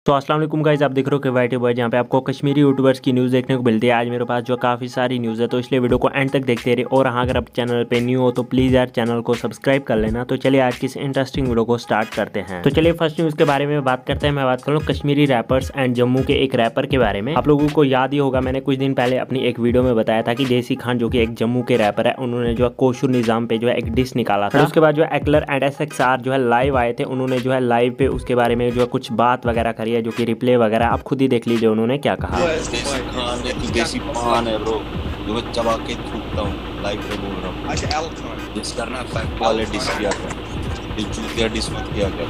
तो अस्सलाम वालेकुम गाइस, आप देख रहे हो कि वाइटी बॉय, जहाँ पे आपको कश्मीरी यूट्यूबर्स की न्यूज़ देखने को मिलती है। आज मेरे पास जो काफ़ी सारी न्यूज़ है, तो इसलिए वीडियो को एंड तक देखते रहिए। और हाँ, अगर आप चैनल पे न्यू हो तो प्लीज़ यार चैनल को सब्सक्राइब कर लेना। तो चलिए आज की इस इंटरेस्टिंग वीडियो को स्टार्ट करते हैं। तो चलिए फर्स्ट न्यूज़ के बारे में बात करते हैं। मैं बात करूँ कश्मीरी रैपर्स एंड जम्मू के एक रैपर के बारे में। आप लोगों को याद ही होगा, मैंने कुछ दिन पहले अपनी एक वीडियो में बताया था कि देसी खान जो कि एक जम्मू के रैपर है, उन्होंने जो है कोशुर निज़ाम पे जो है एक डिस निकाला था। उसके बाद जो है एक्लर एंड SXR जो है लाइव आए थे। उन्होंने जो है लाइव पे उसके बारे में जो है कुछ बात वगैरह करी है, जो कि रिप्ले वगैरह आप खुद ही देख लीजिए उन्होंने क्या कहा। देसी पान है ब्रो, जो मैं चबा के थूकता हूँ, लाइव पे बोल रहा हूँ। अच्छा एल्कन डिस करना फैक्ट वाले डिस किया कर, ये चूतिया डिस मत किया कर।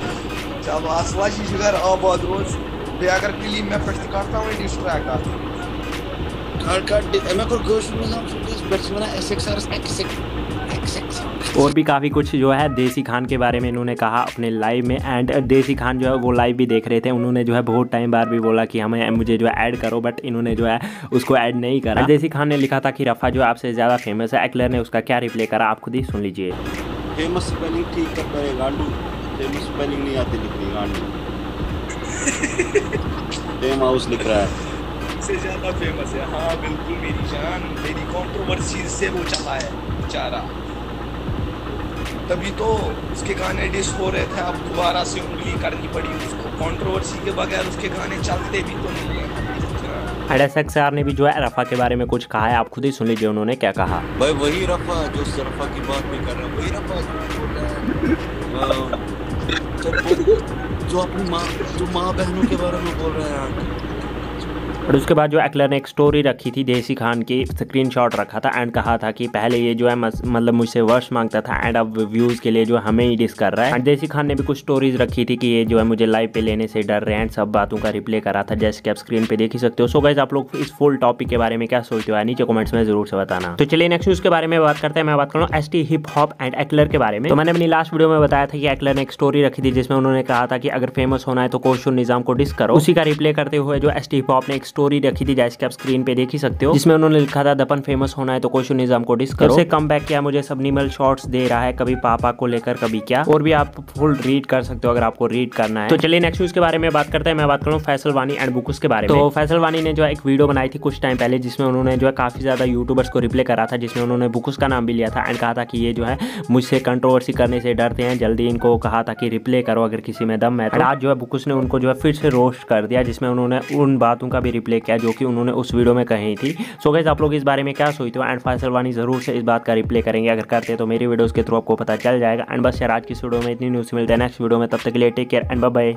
जब आसवाशी शुगर आबाद रोज बेअगर क्लीन में फट करता हूँ डिस ट्रैक का मैं को गोश में ना डिस बच्चे में SXR और भी काफ़ी कुछ जो है देसी खान के बारे में इन्होंने कहा अपने लाइव में। एंड देसी खान जो है वो लाइव भी देख रहे थे। उन्होंने जो है बहुत टाइम बार भी बोला कि मुझे जो है ऐड करो, बट इन्होंने जो है उसको ऐड नहीं करा। देसी खान ने लिखा था कि रफ़ा जो आपसे ज़्यादा फेमस है। एक्लर ने उसका क्या रिप्ले करा, आप खुद ही सुन लीजिए। फेमस स्पेलिंग ठीक कर रहे गांडू, फेमस स्पेलिंग नहीं आती लिखनी गांडू। फेम हाउस लिख रहा है, से ज़्यादा फेमस है। हाँ बिल्कुल मेरी जान, मेरी कंट्रोवर्सी से वो चला है बेचारा, तभी तो उसके गाने डिस हो रहे थे। अब दोबारा से उंगली करनी पड़ी उसको। कंट्रोवर्सी के बगैर उसके गाने चलते भी तो नहीं है। SXR ने भी जो है रफ़ा के बारे में कुछ कहा है, आप खुद ही सुन लीजिए उन्होंने क्या कहा। भाई वही रफ़ा जो रफ़ा की बात भी कर रहा है, वही रफ़ा जो अपनी माँ बहनों के बारे में बोल रहे हैं। और उसके बाद जो एक्लर ने एक स्टोरी रखी थी देसी खान की, स्क्रीनशॉट रखा था एंड कहा था कि पहले ये जो है मतलब मुझसे वर्ष मांगता था एंड अब व्यूज़ के लिए जो हमें ही डिस कर रहा है। एंड देसी खान ने भी कुछ स्टोरीज रखी थी कि ये जो है मुझे लाइव पे लेने से डर रहे हैं एंड सब बातों का रिप्ले करा था, जैसे कि आप स्क्रीन पे देख ही सकते हो। सो गाइस, आप लोग इस फुल टॉपिक के बारे में क्या सोचते हो, नीचे कमेंट्स में जरूर से बताना। तो चलिए नेक्स्ट न्यूज़ के बारे में बात करते हैं। मैं बात करूँ ST हिप हॉप एंड एक्लर के बारे में। तो मैंने अपनी लास्ट वीडियो में बताया था कि एक्लर ने एक स्टोरी रखी थी जिसमें उन्होंने कहा था कि अगर फेमस होना है तो कोशुर निज़ाम को डिस करो। उसी का रिप्ले करते हुए जो ST हिप हॉप ने एक स्टोरी रखी थी, जैसे आप स्क्रीन पे देख ही सकते हो, जिसमें उन्होंने लिखा था दपन फेमस होना है तो कोशुर निज़ाम को डिस करो। उससे कम बैक किया, मुझे सबनिमल शॉट्स दे रहा है, कभी पापा को लेकर कभी क्या। और भी आप फुल रीड कर सकते हो अगर आपको रीड करना है। तो चलिए नेक्स्ट न्यूज़ के बारे में बात करते हैं। मैं बात करूँ फैसल वानी एंड बुकुस के बारे में। तो फैसल वानी ने जो एक वीडियो बनाई थी कुछ टाइम पहले, जिसमें उन्होंने जो है काफी ज्यादा यूट्यूबर्स को रिप्ले करा था, जिसमें उन्होंने बुकुस का नाम भी लिया था एंड कहा था कि ये जो है मुझसे कंट्रोवर्सी करने से डरते हैं, जल्दी इनको कहा था कि रिप्ले करो अगर किसी में दम है। आज जो है बुकुस ने उनको जो है फिर से रोस्ट कर दिया, जिसमें उन्होंने उन बातों का भी रिप्ले किया जो कि उन्होंने उस वीडियो में कही थी। सो गाइस, आप लोग इस बारे में क्या सोचते हो एंड फैसल वानी जरूर से इस बात का रिप्ले करेंगे। अगर करते हैं तो मेरी वीडियोस के थ्रू आपको पता चल जाएगा। एंड बस यार आज की वीडियो में इतनी न्यूज़ मिलते हैं नेक्स्ट वीडियो में, तब तक के लिए take care and bye bye.